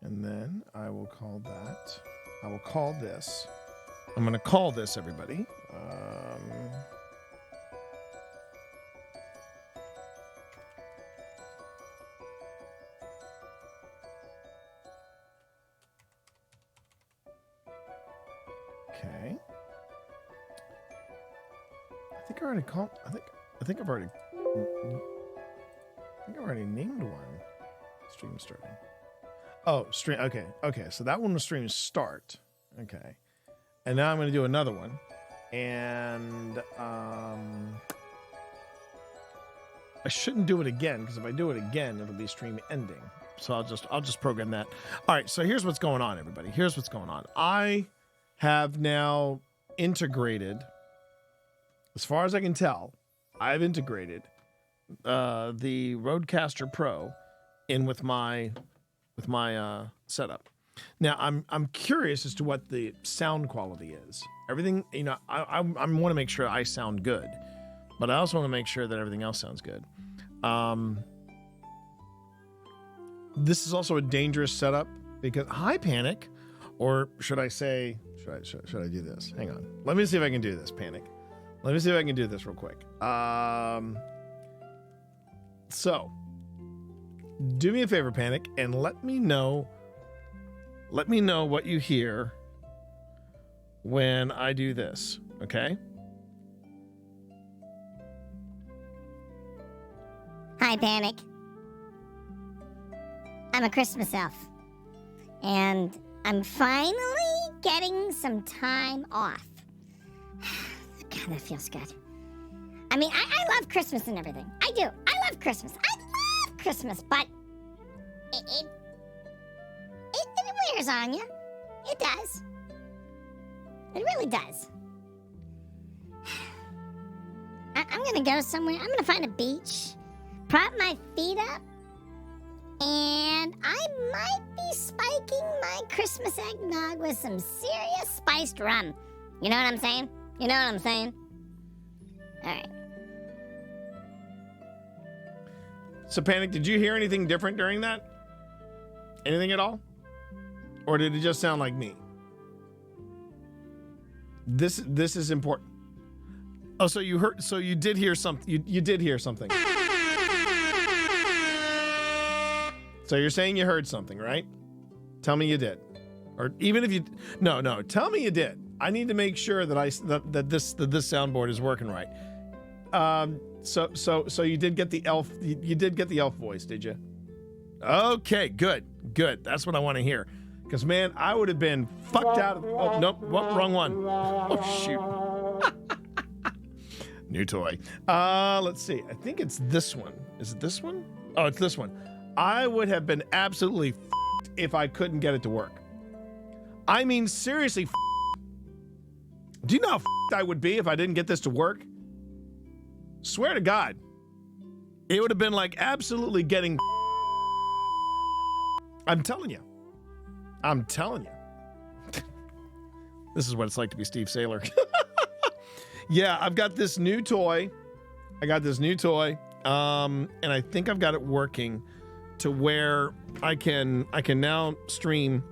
And then I will call that. I will call this. I'm going to call this, everybody. Okay. I think I already called. I think I've already named one. Stream starting. Oh, stream. Okay. So that one was stream start. Okay. And now I'm going to do another one. And I shouldn't do it again, because if I do it again, it'll be stream ending. So I'll just program that. All right. So here's what's going on, everybody. Here's what's going on. I have now integrated, as far as I can tell, I've integrated the Rodecaster Pro in with my setup. Now I'm curious as to what the sound quality is. Everything, I want to make sure I sound good, but I also want to make sure that everything else sounds good. This is also a dangerous setup because hi Panic, or should I say, should I do this? Hang on, let me see if I can do this. Panic. Let me see if I can do this real quick. So, do me a favor, Panic, and let me know what you hear when I do this, okay? Hi, Panic. I'm a Christmas elf, and I'm finally getting some time off. God, that feels good. I mean, I love Christmas and everything. I do. I love Christmas. I love Christmas, but it wears on you. It does. It really does. I'm going to go somewhere. I'm going to find a beach, prop my feet up, and I might be spiking my Christmas eggnog with some serious spiced rum. You know what I'm saying? You know what I'm saying? All right. So, Panic, did you hear anything different during that? Anything at all? Or did it just sound like me? This is important. Oh, so you did hear something. You did hear something. So you're saying you heard something, right? Tell me you did. Or even if you no, tell me you did. I need to make sure that this soundboard is working right. So you did get the elf. You did get the elf voice, did you? Okay, good. That's what I want to hear. Because man, I would have been fucked out of. Oh nope, wrong one. Oh shoot. New toy. Let's see. I think it's this one. Is it this one? Oh, it's this one. I would have been absolutely f***ed if I couldn't get it to work. I mean, seriously. Do you know how f***ed I would be if I didn't get this to work? Swear to God, it would have been like absolutely getting. I'm telling you. This is what it's like to be Steve Saylor. Yeah, I've got this new toy. And I think I've got it working to where I can now stream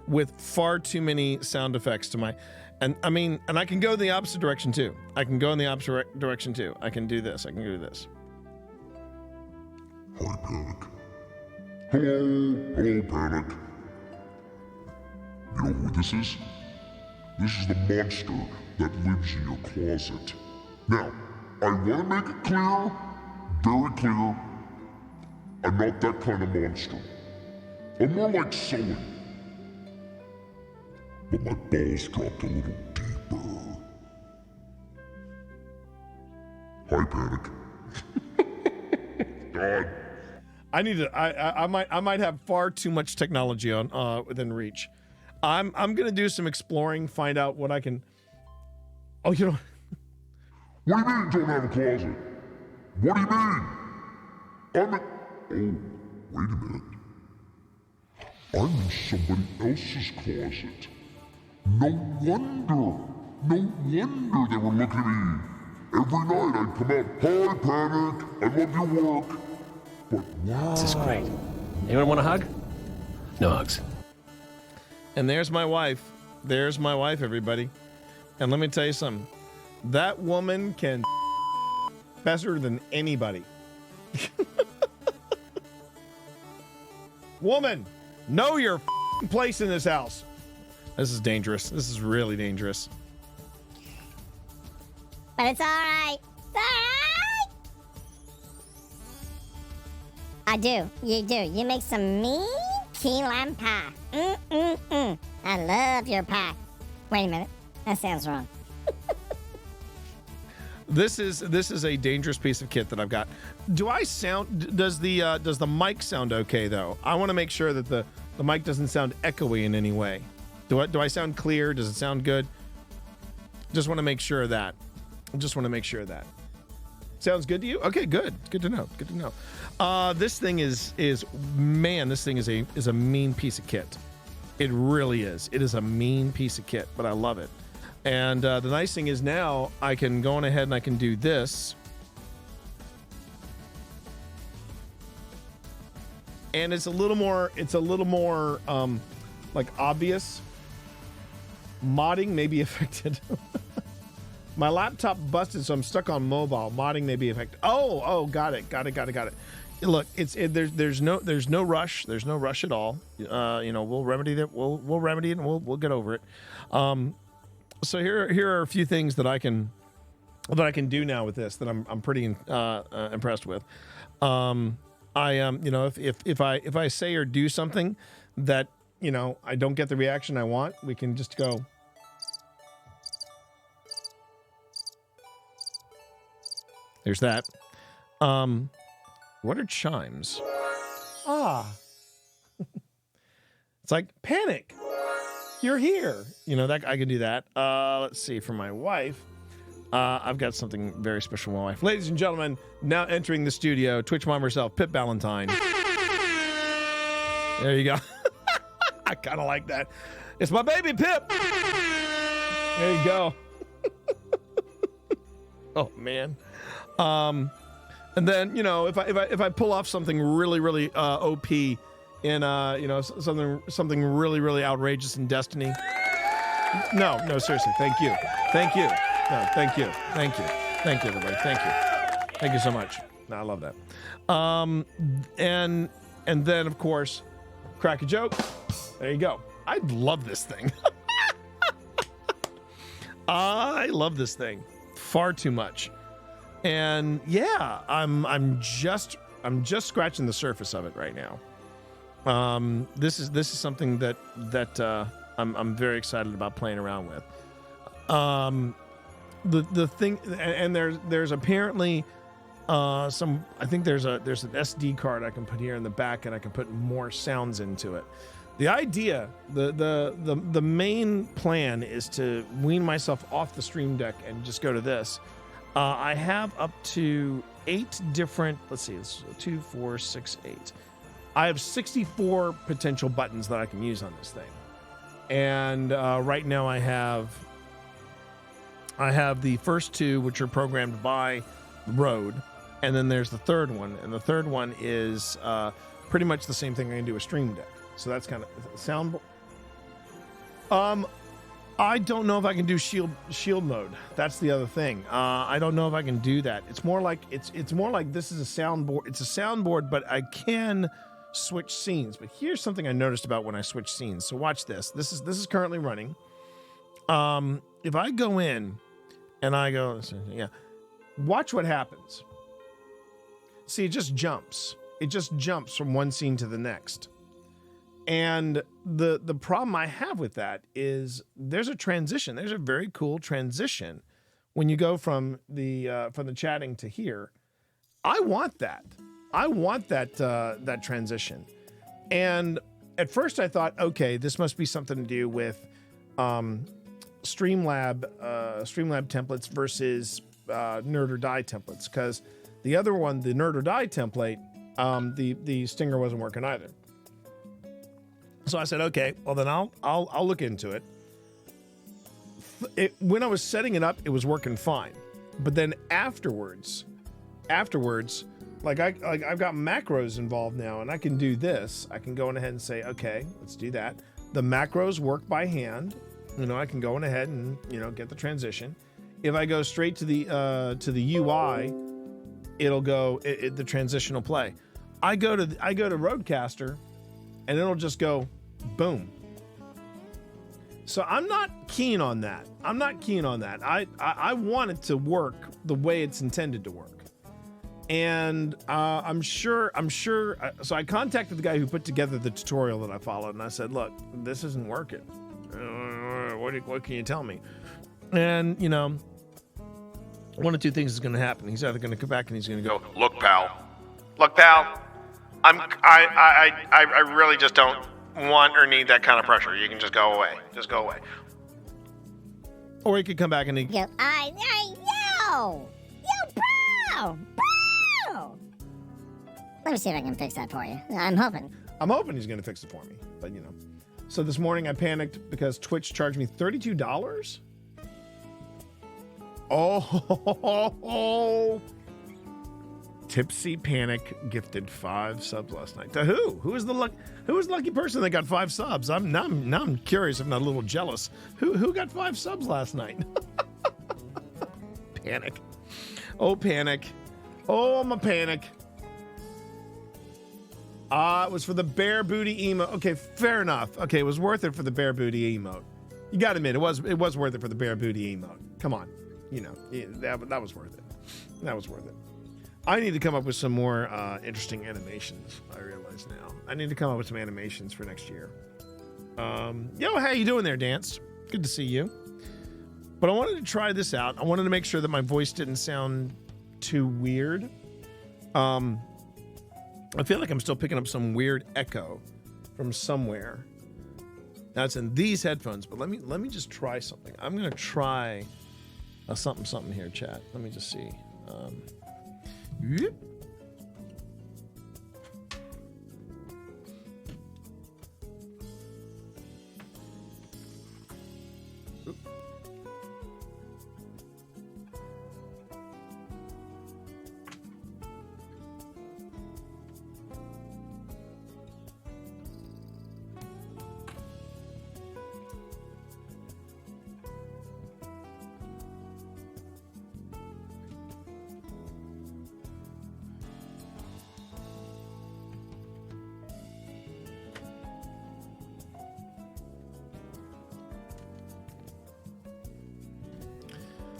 with far too many sound effects to my. And I mean, and I can go the opposite direction too. I can do this. I can do this. Hi, Panic. Hello, Panic. You know who this is? This is the monster that lives in your closet. Now, I want to make it clear, very clear, I'm not that kind of monster. I'm more like Sully. But my balls dropped a little deeper. Hi, Panic. God. I might have far too much technology on within reach. I'm gonna do some exploring, find out what I can. Oh, you know. What do you mean you don't have a closet? What do you mean? Oh, wait a minute. I'm in somebody else's closet. No wonder they were looking at me. Every night I'd come out, hi, Panic, I love your work. But wow. This is great. Anyone want a hug? No hugs. And there's my wife. There's my wife, everybody. And let me tell you something. That woman can better than anybody. Woman, know your place in this house. This is dangerous. This is really dangerous. But it's all right. It's all right. I do. You do. You make some mean key lime pie. I love your pie. Wait a minute. That sounds wrong. This is a dangerous piece of kit that I've got. Do I sound? Does the mic sound okay though? I want to make sure that the mic doesn't sound echoey in any way. Do I sound clear? Does it sound good? Just want to make sure of that. Sounds good to you? Okay, good. Good to know. Good to know. This thing is man. This thing is a mean piece of kit. It really is. It is a mean piece of kit, but I love it. And the nice thing is now I can go on ahead and I can do this. And it's a little more like obvious. Modding may be affected. My laptop busted, so I'm stuck on mobile. Modding may be affected. Oh, got it. Look, there's no rush. There's no rush at all. We'll remedy that. We'll remedy it and we'll get over it. So here are a few things that I can do now with this that I'm pretty impressed with. If I say or do something that I don't get the reaction I want, we can just go. There's that. What are chimes? It's like panic. You're here. That I can do that. Let's see. For my wife, I've got something very special for my wife. Ladies and gentlemen, now entering the studio, Twitch mom herself, Pip Valentine. There you go. I kind of like that. It's my baby Pip. There you go. Oh man. And then if I pull off something really OP in something really outrageous in Destiny. No, seriously. Thank you. No, thank you everybody. Thank you so much. No, I love that. And then of course, crack a joke. There you go. I love this thing. I love this thing far too much. And yeah, I'm just scratching the surface of it right now. This is something that I'm very excited about playing around with. The thing, and there's apparently I think there's an SD card I can put here in the back, and I can put more sounds into it. The idea, the main plan is to wean myself off the Stream Deck and just go to this. I have up to 8 different, let's see, it's 2, 4, 6, 8. I have 64 potential buttons that I can use on this thing. And right now I have the first 2, which are programmed by Rode. And then there's the third one. And the third one is pretty much the same thing I can do with Stream Deck. So that's kind of sound. I don't know if I can do shield mode. That's the other thing. I don't know if I can do that. It's more like this is a soundboard. It's a soundboard, but I can switch scenes. But here's something I noticed about when I switch scenes. So watch this. This is currently running. If I go in and I go, watch what happens. See, it just jumps. It just jumps from one scene to the next. And the problem I have with that is there's a transition. There's a very cool transition when you go from the chatting to here. I want that. I want that transition. And at first I thought, okay, this must be something to do with Streamlab templates versus Nerd or Die templates, because the other one, the Nerd or Die template, the stinger wasn't working either. So I said, okay, well then I'll look into it. When I was setting it up, it was working fine. But then afterwards, Like I've got macros involved now, and I can do this. I can go on ahead and say, okay, let's do that. The macros work by hand. I can go on ahead and get the transition. If I go straight to the UI, it'll go the transition will play. I go to Rodecaster, and it'll just go boom. So I'm not keen on that. I want it to work the way it's intended to work. And I'm sure. So I contacted the guy who put together the tutorial that I followed, and I said, "Look, this isn't working. What can you tell me?" And one of two things is going to happen. He's either going to come back and he's going to go, "Look, pal, I really just don't want or need that kind of pressure. You can just go away. Just go away." Or he could come back and he go, yo, bro. Let me see if I can fix that for you. I'm hoping he's going to fix it for me. But, So this morning I panicked because Twitch charged me $32. Oh. Tipsy Panic gifted 5 subs last night. To who? Who was the lucky person that got 5 subs? I'm curious, if not a little jealous. Who got 5 subs last night? Panic. Oh, Panic. Oh, I'm a panic. It was for the bear booty emote. Okay, fair enough. Okay, it was worth it for the bear booty emote. You gotta admit, it was worth it for the bear booty emote. Come on. That was worth it. That was worth it. I need to come up with some more interesting animations, I realize now. I need to come up with some animations for next year. Yo, how you doing there, Dance? Good to see you. But I wanted to try this out. I wanted to make sure that my voice didn't sound too weird. I feel like I'm still picking up some weird echo from somewhere. Now it's in these headphones, but let me just try something. I'm gonna try something here, chat. Let me just see. Yep.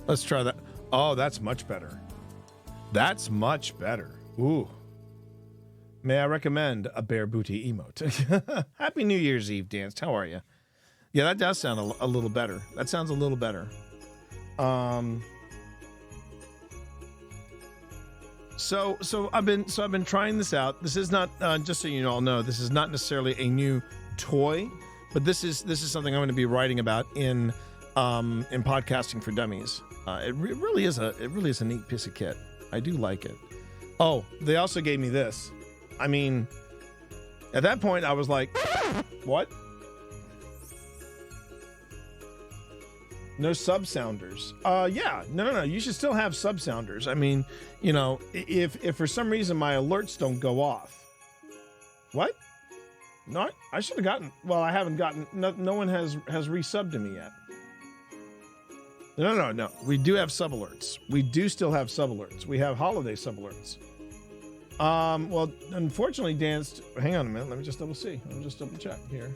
Let's try that. Oh, that's much better. That's much better. Ooh. May I recommend a bear booty emote? Happy New Year's Eve, Dance. How are you? Yeah, that does sound a little better. That sounds a little better. So I've been trying this out. This is not just so you all know, this is not necessarily a new toy, but this is something I'm going to be writing about in podcasting for dummies. It really is a neat piece of kit. I do like it. Oh, they also gave me this. I mean, at that point I was like, what? No sub sounders. Yeah, no. You should still have sub sounders. I mean, if for some reason my alerts don't go off. What? No, I should have gotten. Well, I haven't gotten. No one has resubbed to me yet. No. We do have sub alerts. We do still have sub alerts. We have holiday sub alerts. Well, unfortunately, Dance. Hang on a minute. Let me just double see. Let me just double check here.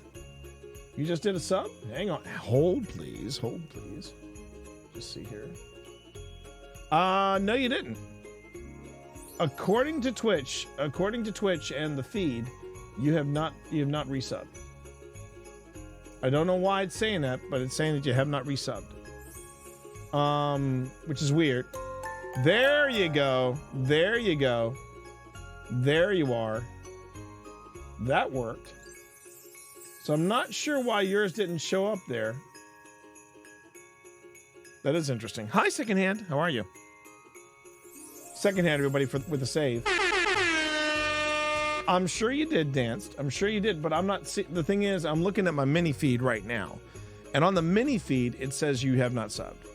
You just did a sub? Hang on. Hold, please. Just see here. No, you didn't. According to Twitch and the feed, you have not resubbed. I don't know why it's saying that, but it's saying that you have not resubbed. Which is weird. There you go. There you are. That worked. So I'm not sure why yours didn't show up there. That is interesting. Hi, Secondhand. How are you? Secondhand, everybody, with a save. I'm sure you did, Danced. I'm sure you did, but I'm not. The thing is, I'm looking at my mini feed right now, and on the mini feed it says you have not subbed.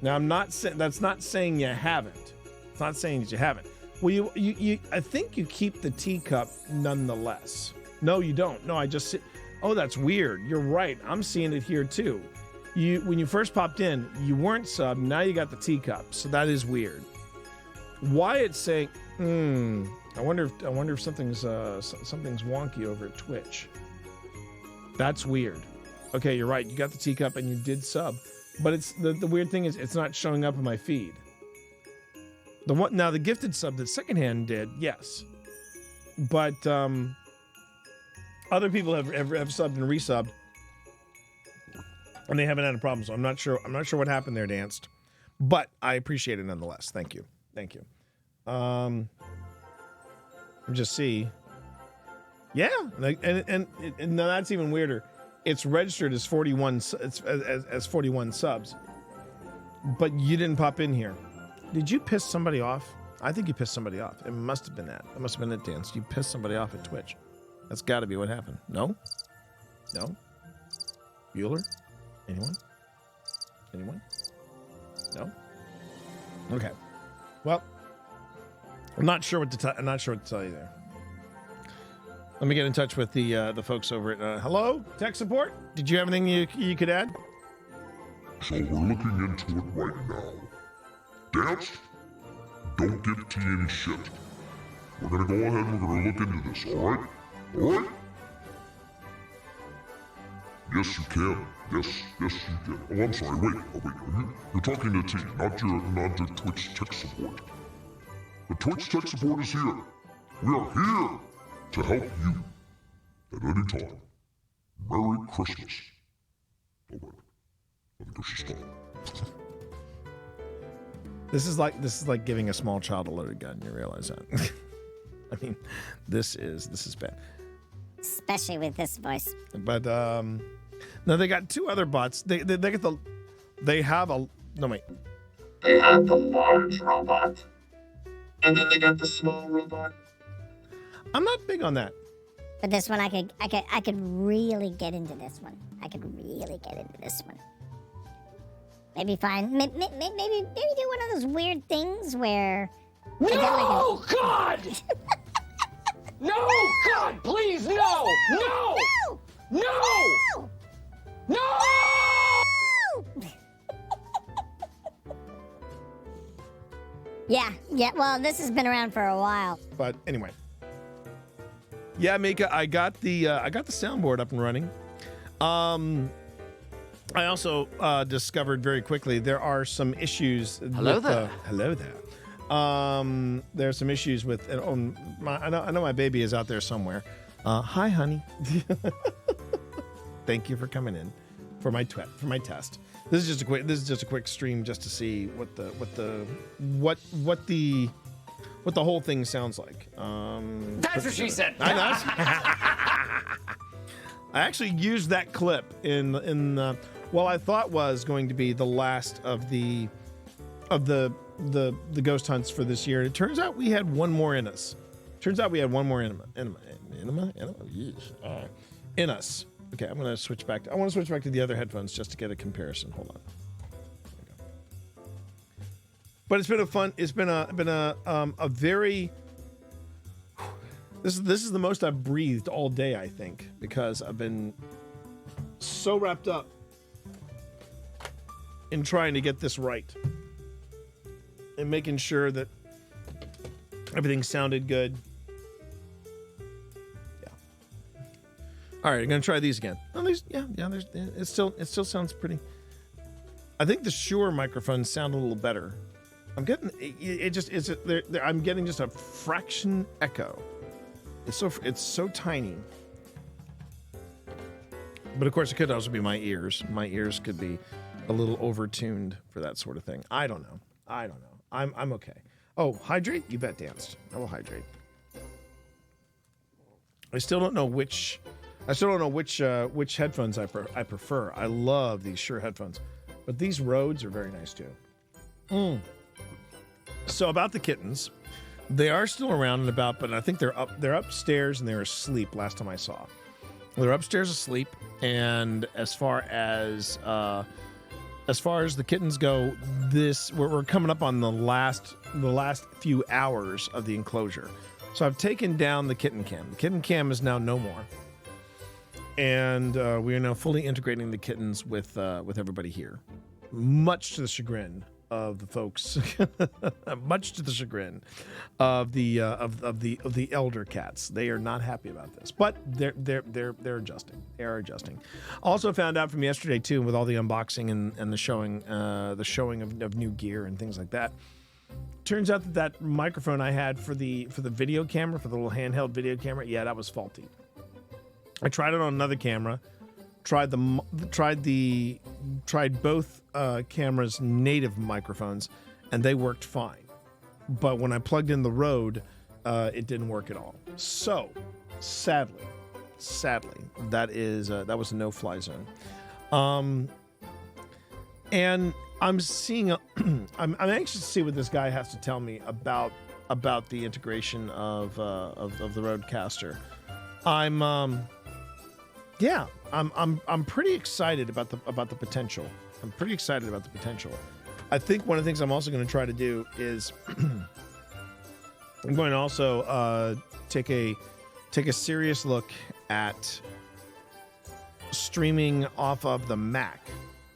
Now I'm not. That's not saying you haven't. It's not saying that you haven't. Well, you I think you keep the teacup nonetheless. No, you don't. No, I just see. Oh, that's weird. You're right. I'm seeing it here too. When you first popped in, you weren't subbed. Now you got the teacup. So that is weird. Why it's saying, I wonder if something's wonky over at Twitch. That's weird. Okay, you're right. You got the teacup and you did sub. But it's the weird thing is it's not showing up in my feed. The gifted sub that Secondhand did, yes. But other people have subbed and resubbed, and they haven't had a problem. So I'm not sure what happened there, Danced. But I appreciate it nonetheless. Thank you. Just see. Yeah, and now that's even weirder. It's registered as 41 as 41 subs, but you didn't pop in here. Did you piss somebody off? I think you pissed somebody off. It must have been that. It must have been it, Dance. You pissed somebody off at Twitch. That's got to be what happened. No? Bueller? Anyone? No? Okay. Well, I'm not sure what to tell you there. Let me get in touch with the folks over at hello, tech support. Did you have anything you could add? So we're looking into it right now. Dance, don't give T any shit. We're gonna go ahead and we're gonna look into this, alright? Alright? Yes, you can. Yes, you can. Oh, I'm sorry, wait. You're talking to T, not your Twitch tech support. The Twitch tech support is here. We are here to help you at any time. Merry Christmas. Oh, wait. I think she's gone. This is like giving a small child a loaded gun. You realize that? I mean, this is bad. Especially with this voice. But no, they got two other bots. They have the large robot, and then they got the small robot. I'm not big on that. But this one, I could really get into this one. Maybe maybe do one of those weird things where. No, God! No, God, please, no! No! No! No! Yeah. Well, this has been around for a while. But anyway. Yeah, Mika, I got the soundboard up and running. I also discovered very quickly there are some issues. Hello there. Hello there. There are some issues with. I know my baby is out there somewhere. Hi, honey. Thank you for coming in for my test. This is just a quick stream just to see what the whole thing sounds like. That's what she said. I know. I actually used that clip in what I thought was going to be the last of the ghost hunts for this year. It turns out we had one more in us. In us. Okay, I want to switch back to the other headphones just to get a comparison. Hold on. There we go. But it's been a very. This is the most I've breathed all day, I think, because I've been so wrapped up in trying to get this right and making sure that everything sounded good. Yeah. All right, I'm gonna try these again. Oh, it still sounds pretty. I think the Shure microphones sound a little better. I'm getting I'm getting just a fraction echo. It's so tiny. But of course, it could also be my ears. My ears could be a little overtuned for that sort of thing. I don't know. I'm okay. Oh, hydrate? You bet, Danced. I will hydrate. I still don't know which headphones I prefer. I love these Shure headphones, but these Rhodes are very nice too. So about the kittens, they are still around and about, but I think they're upstairs and they're asleep last time I saw. They're upstairs asleep, and as far as the kittens go, we're coming up on the last few hours of the enclosure. So I've taken down the kitten cam. The kitten cam is now no more. And we are now fully integrating the kittens with everybody here, much to the chagrin of the folks, much to the chagrin of the elder cats. They are not happy about this, but they're adjusting. They are adjusting. Also found out from yesterday too, with all the unboxing and the showing of new gear and things like that. Turns out that microphone I had for the video camera, for the little handheld video camera, yeah, that was faulty. I tried it on another camera, tried both cameras' native microphones, and they worked fine. But when I plugged in the Rode, it didn't work at all. So, sadly, that was a no-fly zone. And I'm seeing, I'm anxious to see what this guy has to tell me about the integration of the Rodecaster. I'm pretty excited about the potential. I'm pretty excited about the potential. I think one of the things I'm also going to try to do is I'm going to also take a serious look at streaming off of the Mac,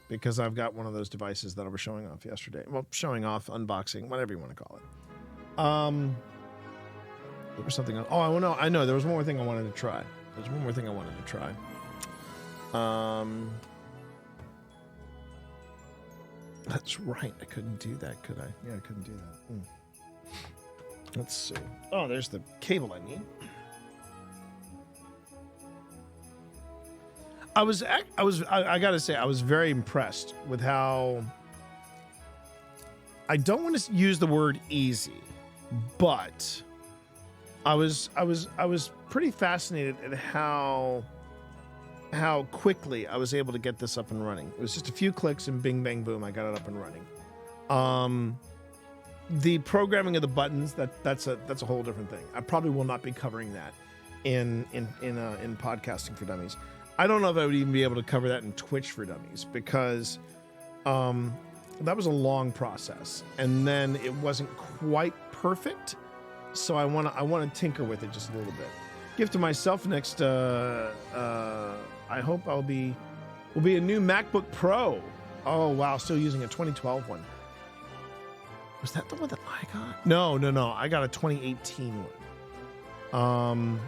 because I've got one of those devices that I was showing off yesterday. Well, showing off, unboxing, whatever you want to call it. There was something else. Oh, I know. There was one more thing I wanted to try. That's right. I couldn't do that, could I? Yeah, I couldn't do that. Let's see. Oh, there's the cable I need. I gotta say, I was very impressed with how, I don't want to use the word easy, but I was pretty fascinated at how quickly I was able to get this up and running. It was just a few clicks and bing, bang, boom, I got it up and running. The programming of the buttons, that's a whole different thing. I probably will not be covering that in Podcasting for Dummies. I don't know if I would even be able to cover that in Twitch for Dummies, because that was a long process, and then it wasn't quite perfect. So I want to tinker with it just a little bit. Gift to myself next. I hope will be a new MacBook Pro. Oh wow, still using a 2012 one. Was that the one that I got? No. I got a 2018 one.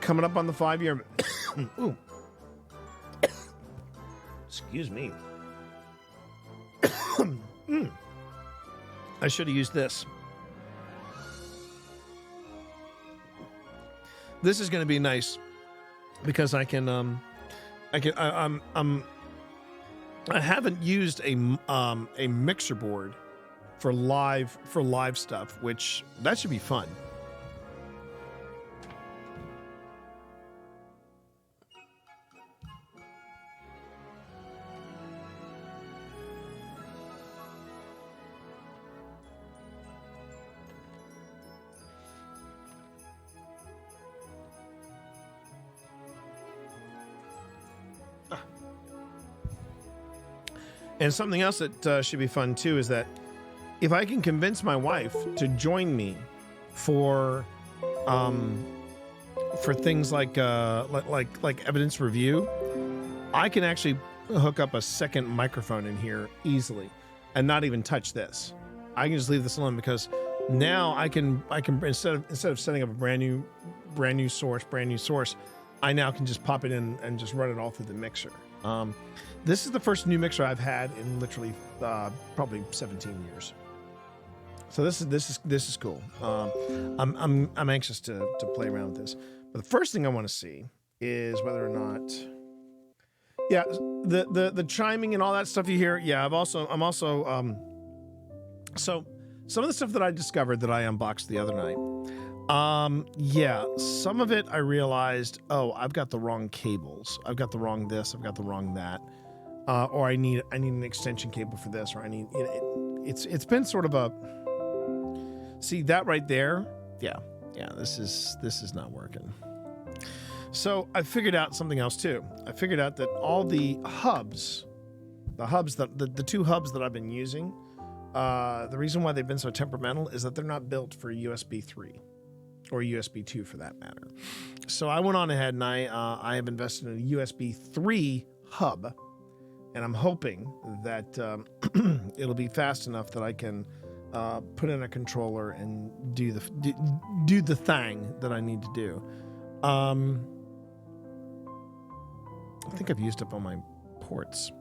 Coming up on the 5-year. Ooh. Excuse me. I should have used this. This is going to be nice because I haven't used a mixer board for live stuff, which that should be fun. And something else that should be fun too is that if I can convince my wife to join me for things like evidence review, I can actually hook up a second microphone in here easily and not even touch this. I can just leave this alone, because now I can instead of setting up a brand new source, I now can just pop it in and just run it all through the mixer. This is the first new mixer I've had in literally probably 17 years. So this is cool. I'm anxious to play around with this. But the first thing I want to see is whether or not, yeah, the chiming and all that stuff you hear. Yeah, I'm also so some of the stuff that I discovered that I unboxed the other night. Yeah, some of it I realized, oh, I've got the wrong cables. I've got the wrong this, I've got the wrong that. Or I need an extension cable for this, or I need, it's been sort of a, see that right there? Yeah, this is not working. So I figured out something else too. I figured out that all the hubs, the two hubs that I've been using The reason why they've been so temperamental is that they're not built for USB 3 or USB 2 for that matter. So I went on ahead and I have invested in a USB 3 hub, and I'm hoping that it'll be fast enough that I can put in a controller and do the thing that I need to do. I think I've used up all my ports.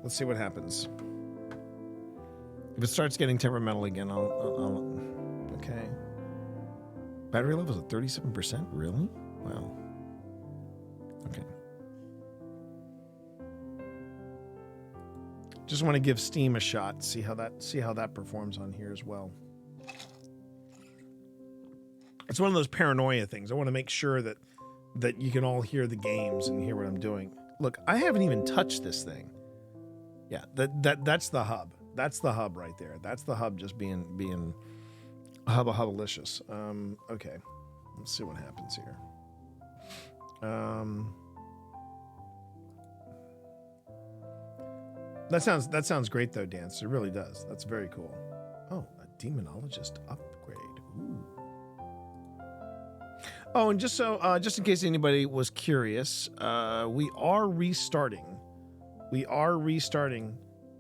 Let's see what happens. If it starts getting temperamental again, I'll okay. Battery level's at 37%? Really? Wow. Okay. Just want to give Steam a shot, see how that performs on here as well. It's one of those paranoia things. I want to make sure that you can all hear the games and hear what I'm doing. Look, I haven't even touched this thing. Yeah, that's the hub. That's the hub right there. That's the hub just being hubbalicious. Okay. Let's see what happens here. That sounds great though, Dance. It really does. That's very cool. Oh, a demonologist upgrade. Ooh. Oh, and just in case anybody was curious, we are restarting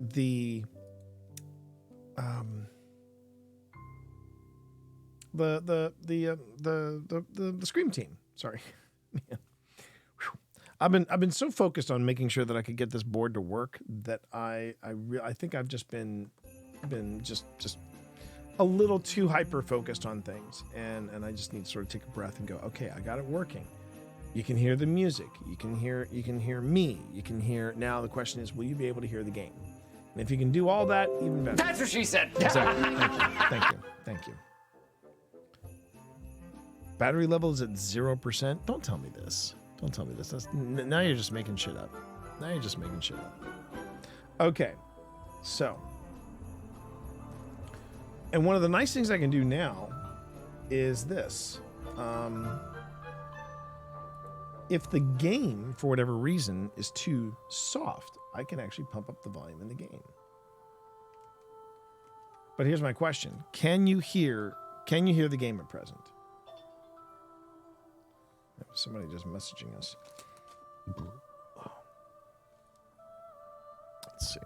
the Scream team. Sorry. Man. I've been so focused on making sure that I could get this board to work that I think I've just been just a little too hyper focused on things, and I just need to sort of take a breath and go, okay, I got it working. You can hear the music, you can hear me, you can hear. Now the question is, will you be able to hear the game? And if you can do all that, even better. That's what she said. Exactly. Thank you. Battery level is at 0%. Don't tell me this. Now you're just making shit up. Okay, so. And one of the nice things I can do now is this. If the game, for whatever reason, is too soft, I can actually pump up the volume in the game. But here's my question. Can you hear the game at present? Somebody just messaging us. Let's see.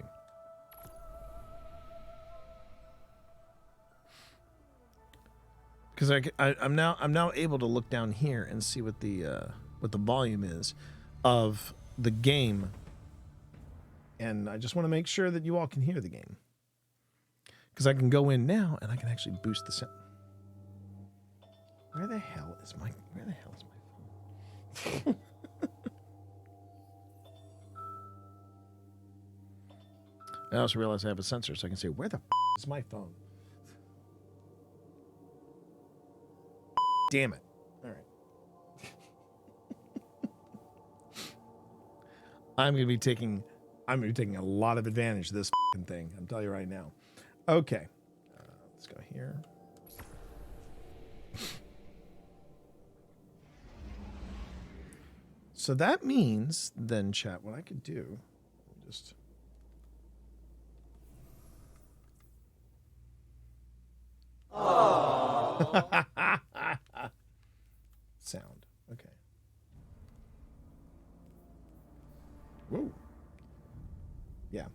Because I'm now able to look down here and see what the volume is of the game, and I just want to make sure that you all can hear the game. Because I can go in now and I can actually boost the sound. Where the hell is my phone? I also realize I have a sensor, so I can say, where the is my phone? Damn it. All right. I'm going to be taking a lot of advantage of this thing. I'm telling you right now. Okay. Let's go here. So that means then, chat, what I could do, just sound. Okay. Whoa. Yeah.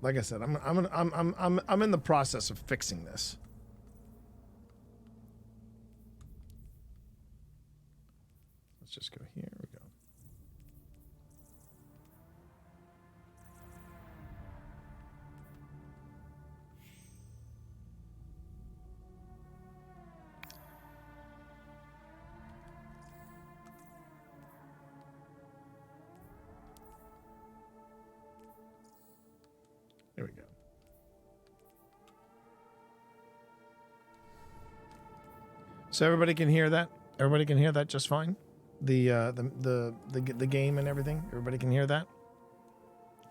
Like I said, I'm in the process of fixing this. Let's just go here. We go. There we go. So everybody can hear that? Everybody can hear that just fine? The game and everything? Everybody can hear that?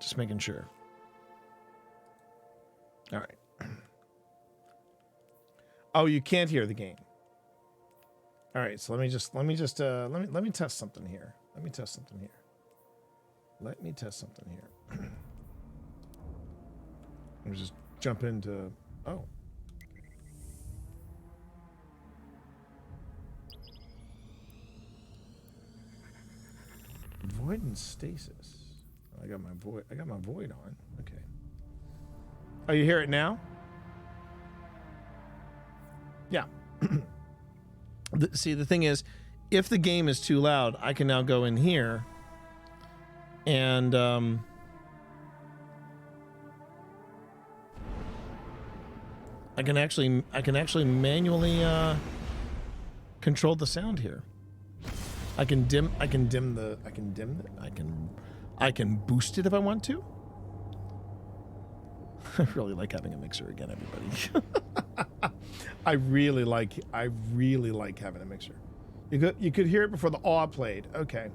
Just making sure. All right. Oh, you can't hear the game. All right, so let me test something here. Let me test something here. Let's just jump into... Oh. Void and stasis. I got my void on. Okay. Oh, you hear it now? Yeah. See, the thing is, if the game is too loud, I can now go in here and I can actually manually control the sound here. I can boost it if I want to. I really like having a mixer again, everybody. I really like having a mixer. You could hear it before the awe played. Okay.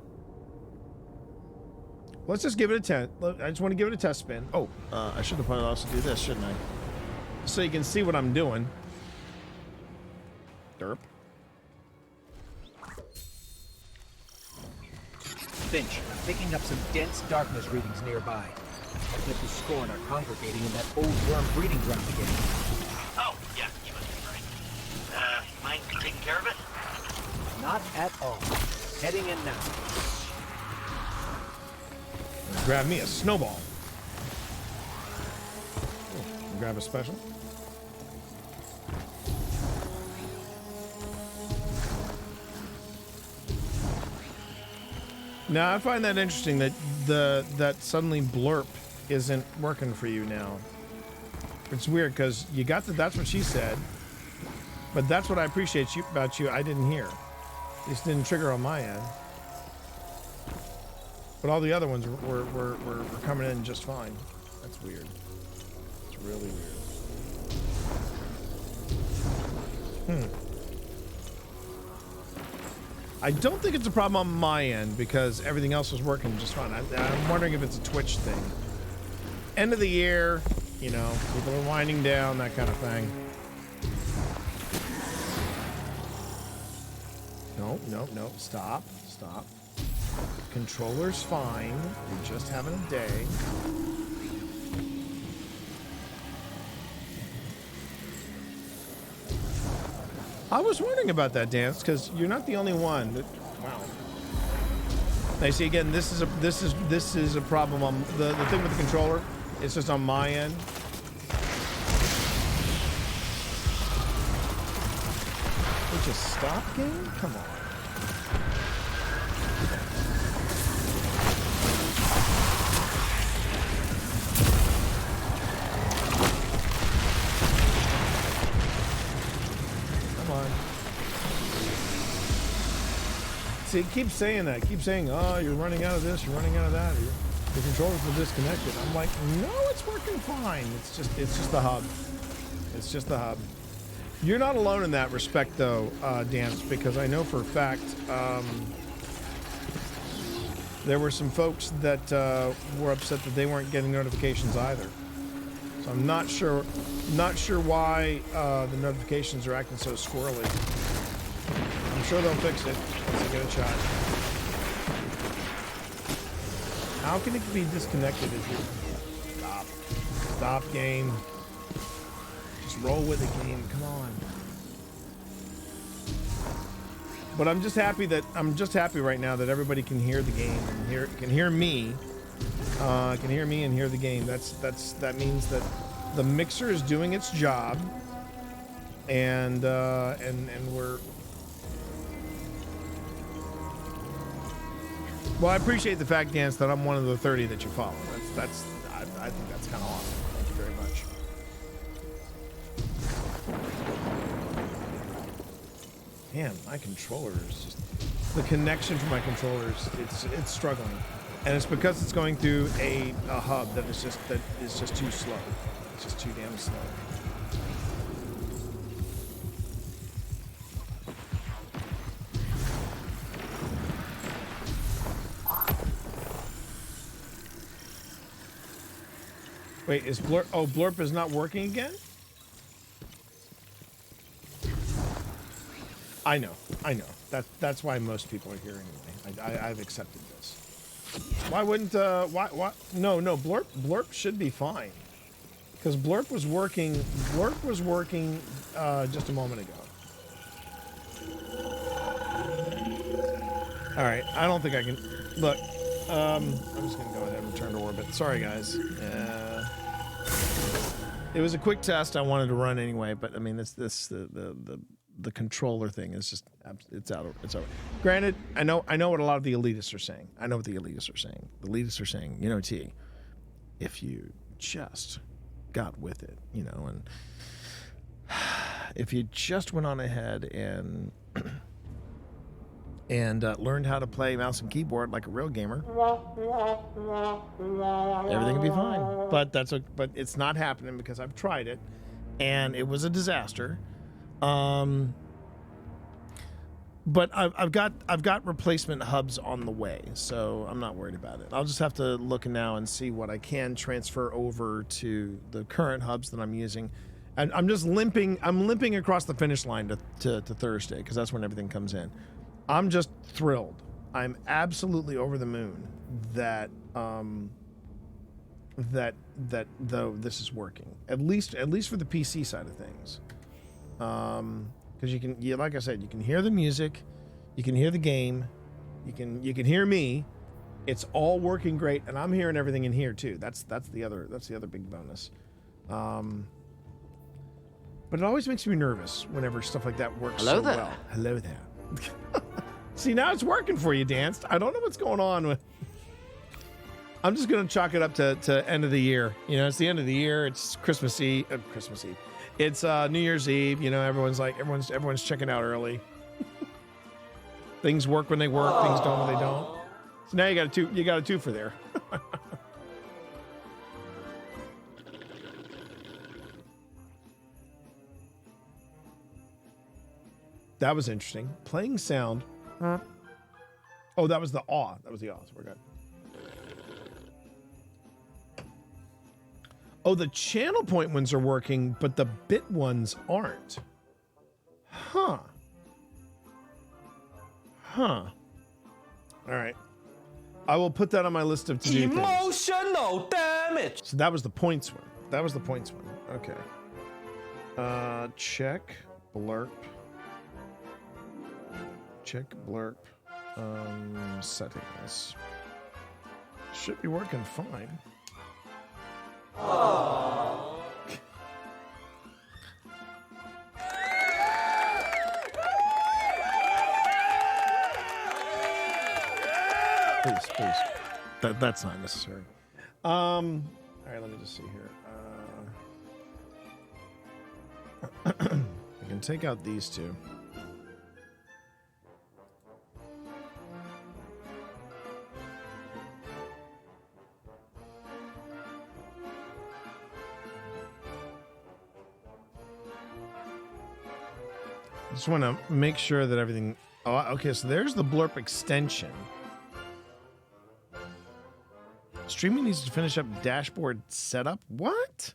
Let's just give it a 10. I just want to give it a test spin. Oh, I should have probably also do this, shouldn't I? So you can see what I'm doing. Derp. Finch, I'm picking up some dense darkness readings nearby. Looks like the Scorn are congregating in that old worm breeding ground again. Oh, yeah, you must be right. Mind taking care of it? Not at all. Heading in now. Grab me a snowball. Grab a special. Now I find that interesting that that suddenly blurp isn't working for you now. It's weird because you got that's what she said, but that's what I appreciate about you. I didn't hear. This didn't trigger on my end, but all the other ones were coming in just fine. That's weird. It's really weird. I don't think it's a problem on my end because everything else was working just fine. I'm wondering if it's a Twitch thing. End of the year, you know, people are winding down, that kind of thing. No, stop. Controller's fine. You're just having a day. I was wondering about that, Dance, because you're not the only one. Wow. Now, see, again, this is a problem on the thing with the controller. It's just on my end. Would you stop, game? Come on. See, keep saying that. Keep saying, oh, you're running out of this, you're running out of that. The controllers are disconnected. I'm like, no, it's working fine. It's just the hub. It's just the hub. You're not alone in that respect, though, Dance, because I know for a fact there were some folks that were upset that they weren't getting notifications either. So I'm not sure why the notifications are acting so squirrely. I'm sure they'll fix it. Let's give it a shot. How can it be disconnected if you stop game? Just roll with it, game. Come on. But I'm just happy right now that everybody can hear the game and can hear me. Can hear me and hear the game. That means that the mixer is doing its job, and we're. Well, I appreciate the fact, Dance, that I'm one of the 30 that you follow. I think that's kind of awesome. Thank you very much. Man, my controller is just the connection for my controllers. It's struggling, and it's because it's going through a hub that is just too slow. It's just too damn slow. Wait, is Blurp? Oh, Blurp is not working again? I know. That's why most people are here anyway. I've accepted this. Why wouldn't? Why? No. Blurp should be fine. Because Blurp was working. Blurp was working just a moment ago. All right, I don't think I can. Look, I'm just gonna go ahead and return to orbit. Sorry, guys. It was a quick test I wanted to run anyway, but I mean, the controller thing is just it's out. It's over. Granted, I know what a lot of the elitists are saying. I know what the elitists are saying. The elitists are saying, you know, T, if you just got with it, you know, and if you just went on ahead and learned how to play mouse and keyboard like a real gamer, everything would be fine. But but it's not happening because I've tried it, and it was a disaster. But I've got replacement hubs on the way, so I'm not worried about it. I'll just have to look now and see what I can transfer over to the current hubs that I'm using. And I'm just limping. I'm limping across the finish line to Thursday because that's when everything comes in. I'm just thrilled. I'm absolutely over the moon that though this is working, at least for the PC side of things. Because like I said, you can hear the music, you can hear the game, you can hear me. It's all working great, and I'm hearing everything in here too. That's the other big bonus. But it always makes me nervous whenever stuff like that works so well. Hello there. See, now it's working for you, Danced. I don't know what's going on with. I'm just gonna chalk it up to end of the year. You know, it's the end of the year. It's Christmas Eve. It's New Year's Eve. You know, everyone's checking out early. Things work when they work. Things don't when they don't. So now you got a twofer there. That was interesting. Playing sound. Oh, that was the awe. So we're good. Oh, the channel point ones are working, but the bit ones aren't. Huh. All right. I will put that on my list of to-do things. Emotional damage. So that was the points one. Okay. Check blurp. Settings. Should be working fine. Please. That's not necessary. All right, let me just see here. I can take out these two. Just want to make sure that everything. Oh, okay. So there's the Blurp extension. Streaming needs to finish up dashboard setup. What?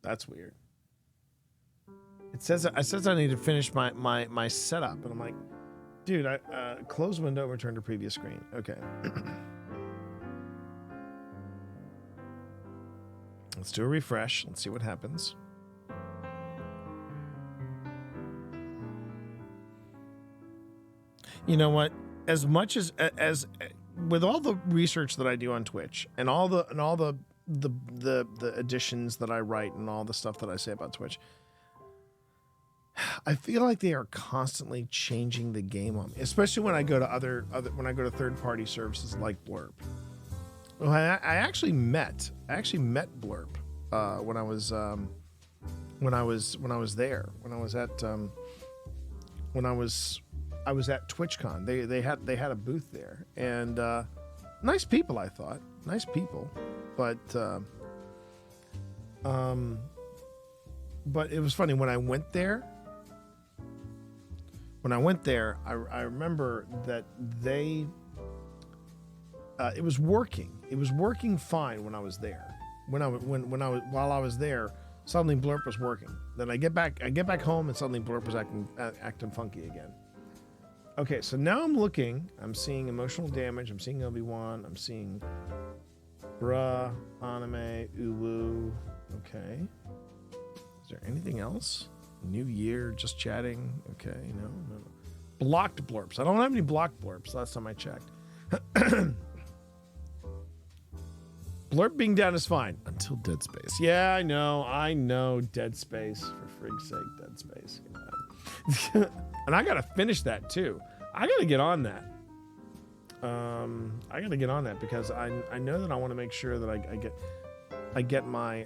That's weird. It says I need to finish my setup, and I'm like, dude, I close window, return to previous screen. Okay. Let's do a refresh. Let's see what happens. You know what? As much as with all the research that I do on Twitch and all the additions that I write and all the stuff that I say about Twitch, I feel like they are constantly changing the game on me, especially when I go to third-party services like Blurp. Well, I actually met Blurp when I was there, I was at TwitchCon. They had a booth there, and nice people, I thought. Nice people, but it was funny when I went there. I remember that it was working. It was working fine when I was there. While I was there, suddenly Blurp was working. Then I get back home, and suddenly Blurp was acting funky again. Okay, so now I'm seeing emotional damage, I'm seeing Obi-Wan, I'm seeing Bruh, anime, uwu. Okay. Is there anything else? New year, just chatting. Okay, no. Blocked blurps. I don't have any blocked blurps last time I checked. Blurp being down is fine until Dead Space. Yeah, I know. Dead Space. For frig's sake, Dead Space. And I gotta finish that too. I gotta get on that. Because I know that I want to make sure that I get my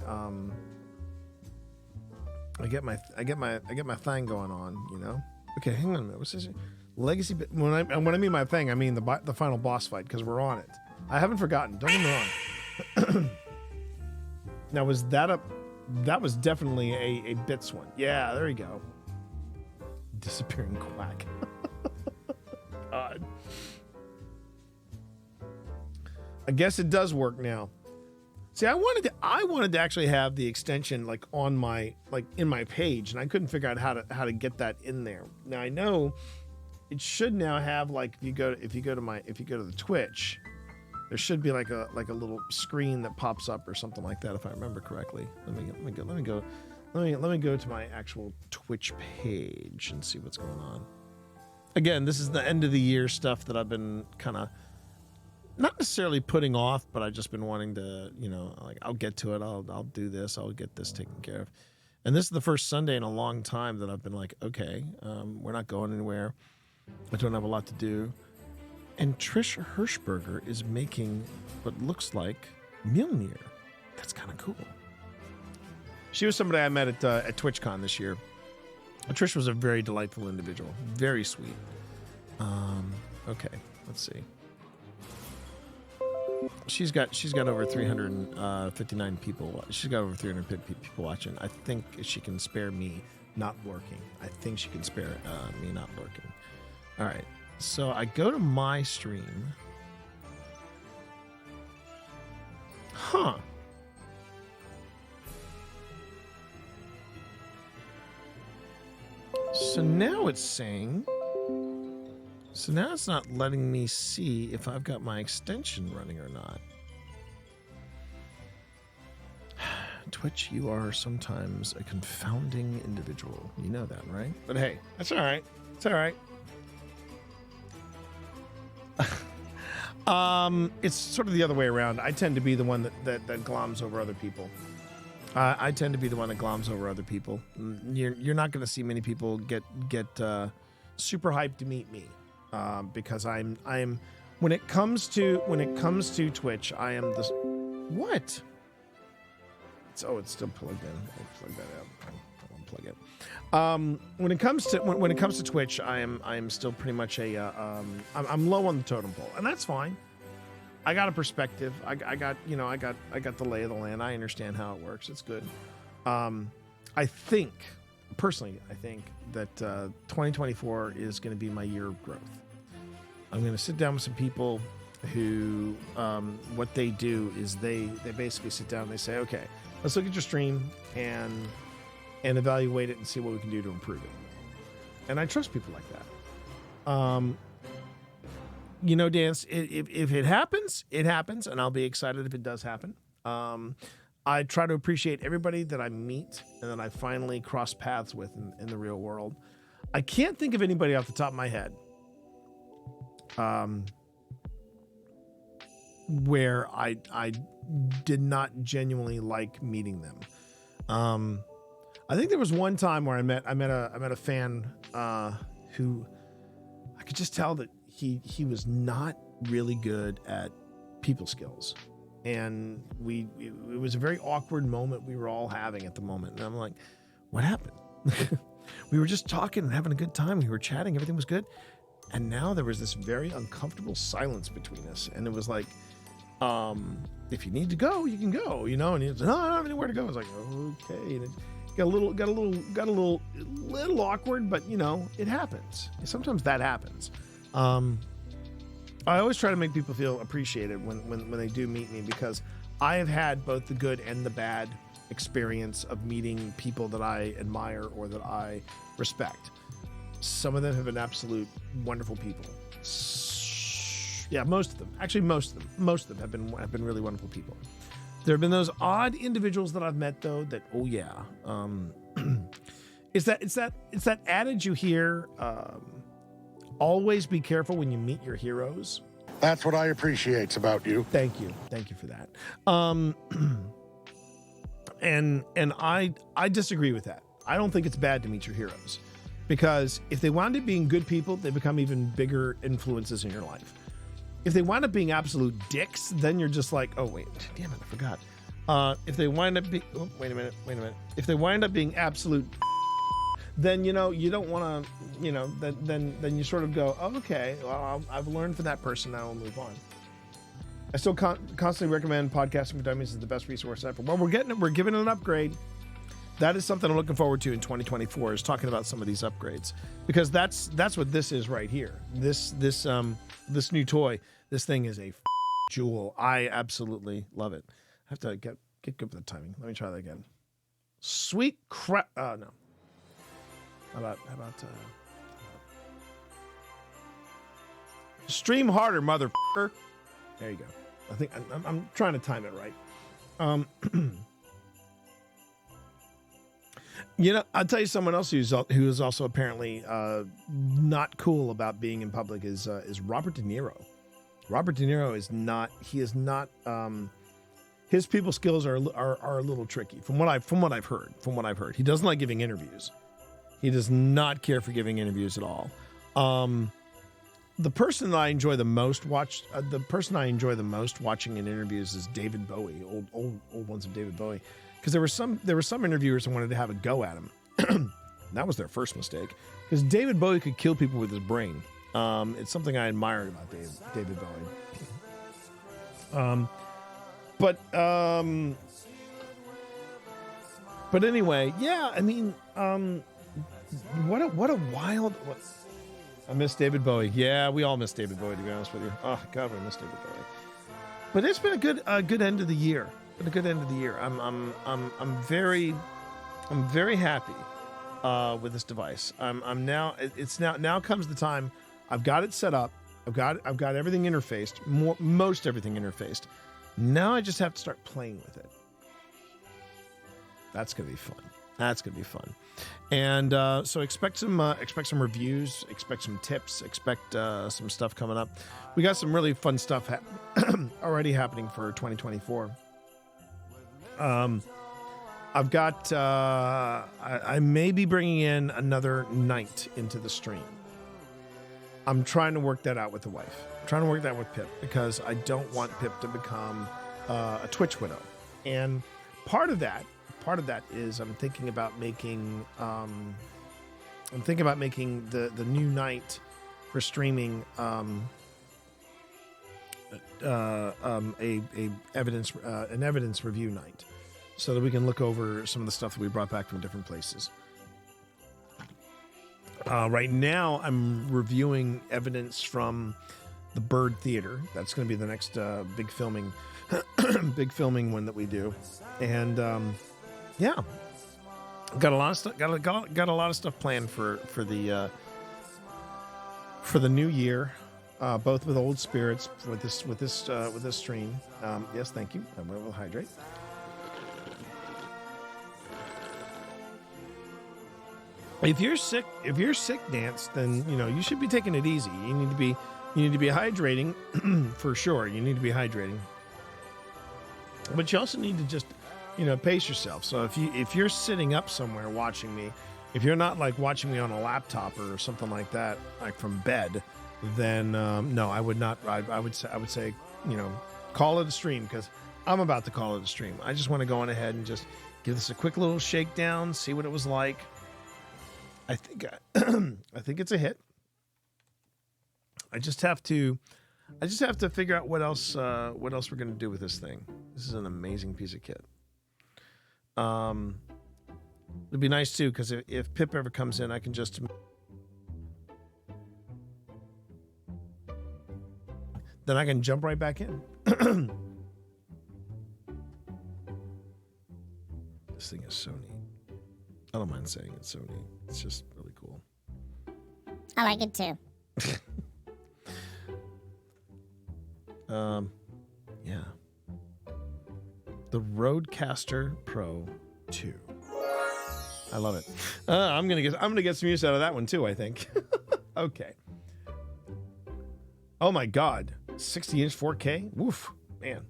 thing going on. You know. Okay, hang on a minute. What's this? Legacy. When I mean my thing, I mean the final boss fight because we're on it. I haven't forgotten. Don't get me wrong. Now that was definitely a bits one. Yeah, there you go. Disappearing quack. God. I guess it does work now. See, I wanted to actually have the extension like on my in my page, and I couldn't figure out how to get that in there. Now I know it should now have like if you go to the Twitch, there should be like a little screen that pops up or something like that if I remember correctly. Let me go to my actual Twitch page and see what's going on. Again, this is the end of the year stuff that I've been kind of not necessarily putting off, but I've just been wanting to, like I'll get to it. I'll do this. I'll get this taken care of. And this is the first Sunday in a long time that I've been like, okay, we're not going anywhere. I don't have a lot to do. And Trish Hirschberger is making what looks like Mjolnir. That's kind of cool. She was somebody I met at TwitchCon this year. Trish was a very delightful individual. Very sweet. Okay, let's see. She's got over 359 people. She's got over 350 people watching. I think she can spare me not lurking. I think she can spare me not lurking. All right. So I go to my stream. Huh. So now it's saying... So now it's not letting me see if I've got my extension running or not. Twitch, you are sometimes a confounding individual. You know that, right? But hey, that's all right. It's all right. It's sort of the other way around. I tend to be the one that gloms over other people. I tend to be the one that gloms over other people. You're not going to see many people get super hyped to meet me. Because I'm when it comes to Twitch, I am the what? It's still plugged in. I'll plug that out. I'll unplug it. When it comes to Twitch, I am still pretty much I'm low on the totem pole, and that's fine. I got a perspective. I got the lay of the land. I understand how it works. It's good. I think that 2024 is going to be my year of growth. I'm going to sit down with some people who, what they do is they basically sit down and they say, okay, let's look at your stream and evaluate it and see what we can do to improve it. And I trust people like that. Dance, if it happens, it happens, and I'll be excited if it does happen. I try to appreciate everybody that I meet and that I finally cross paths with in the real world. I can't think of anybody off the top of my head where I did not genuinely like meeting them. I think there was one time where I met a fan who I could just tell that he was not really good at people skills. And it was a very awkward moment we were all having at the moment. And I'm like, what happened? We were just talking and having a good time. We were chatting. Everything was good. And now there was this very uncomfortable silence between us. And it was like, if you need to go, you can go, And he was like, no, I don't have anywhere to go. I was like, okay. And it got a little awkward, but it happens. Sometimes that happens. I always try to make people feel appreciated when they do meet me, because I have had both the good and the bad experience of meeting people that I admire or that I respect. Some of them have been absolute wonderful people. Yeah, most of them. Actually, most of them have been really wonderful people. There have been those odd individuals that I've met though that, oh yeah, it's that adage you hear, always be careful when you meet your heroes. That's what I appreciate about you. Thank you for that. And I disagree with that. I don't think it's bad to meet your heroes, because if they wind up being good people, they become even bigger influences in your life. If they wind up being absolute dicks, then you're just like, oh wait, damn it, I forgot. If they wind up being, oh, wait a minute. If they wind up being absolute, then you don't want to, then you sort of go, oh, okay, well, I've learned from that person. Now I'll move on. I still constantly recommend Podcasting for Dummies is the best resource ever. Well, we're giving it an upgrade. That is something I'm looking forward to in 2024, is talking about some of these upgrades, because that's what this is right here. This new toy, this thing is a jewel. I absolutely love it. I have to get good with the timing. Let me try that again. Sweet crap. No. How about stream harder, motherfucker. There you go. I think I'm trying to time it right. I'll tell you someone else who is also apparently not cool about being in public is Robert De Niro. Robert De Niro is not. He is not. His people skills are a little tricky from what I've heard. He doesn't like giving interviews. He does not care for giving interviews at all. The person that I enjoy the most watching in interviews is David Bowie, old ones of David Bowie. Because there were some interviewers that wanted to have a go at him. That was their first mistake. Because David Bowie could kill people with his brain. It's something I admired about David Bowie. But anyway, yeah. I mean, what a wild. I miss David Bowie. Yeah, we all miss David Bowie, to be honest with you. Oh God, we miss David Bowie. But it's been a good end of the year. I'm very happy with this device. Now comes the time. I've got it set up. I've got everything interfaced. Most everything interfaced. Now I just have to start playing with it. That's gonna be fun. And so expect some reviews, expect some tips, expect some stuff coming up. We got some really fun stuff already happening for 2024. I've got I may be bringing in another night into the stream. I'm trying to work that out with the wife. I'm trying to work that with Pip, because I don't want Pip to become a Twitch widow. And part of that is I'm thinking about making the new night for streaming an evidence review night, so that we can look over some of the stuff that we brought back from different places. Right now, I'm reviewing evidence from the Bird Theater. That's going to be the next big filming one that we do, and yeah, got a lot of stuff. Got a lot of stuff planned for the new year, both with Old Spirits with this stream. Yes, thank you. I will hydrate. If you're sick, Dance, then you should be taking it easy. You need to be hydrating for sure. You need to be hydrating, but you also need to just pace yourself. So if you're sitting up somewhere watching me, if you're not like watching me on a laptop or something like that, like from bed, then no, I would not. I would say call it a stream, because I'm about to call it a stream. I just want to go on ahead and just give this a quick little shakedown, see what it was like. I think it's a hit. I just have to figure out what else we're going to do with this thing. This is an amazing piece of kit. It'd be nice too, because if Pip ever comes in, I can just then I can jump right back in. This thing is so neat. I don't mind saying it's so neat. It's just really cool. I like it too. Yeah. The Rodecaster Pro 2. I love it. I'm gonna get some use out of that one too, I think. Okay. Oh my God, 60-inch 4K. Woof, man.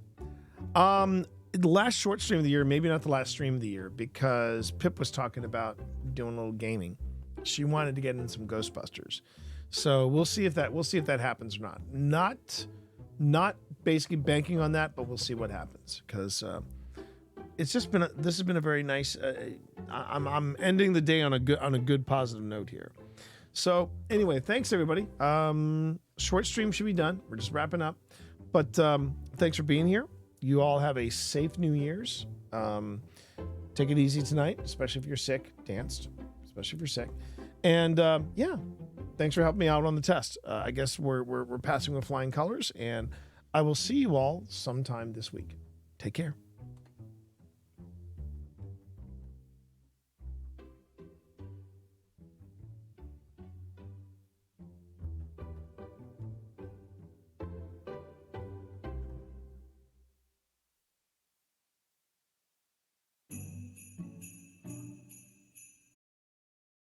The last short stream of the year, maybe not the last stream of the year, because Pip was talking about doing a little gaming. She wanted to get in some Ghostbusters, so we'll see if that happens or not. Not basically banking on that, but we'll see what happens because this has been a very nice. I'm ending the day on a good positive note here. So anyway, thanks everybody. Short stream should be done. We're just wrapping up, but thanks for being here. You all have a safe New Year's. Take it easy tonight, especially if you're sick. Danced, especially if you're sick. And yeah, thanks for helping me out on the test. I guess we're passing with flying colors, and I will see you all sometime this week. Take care.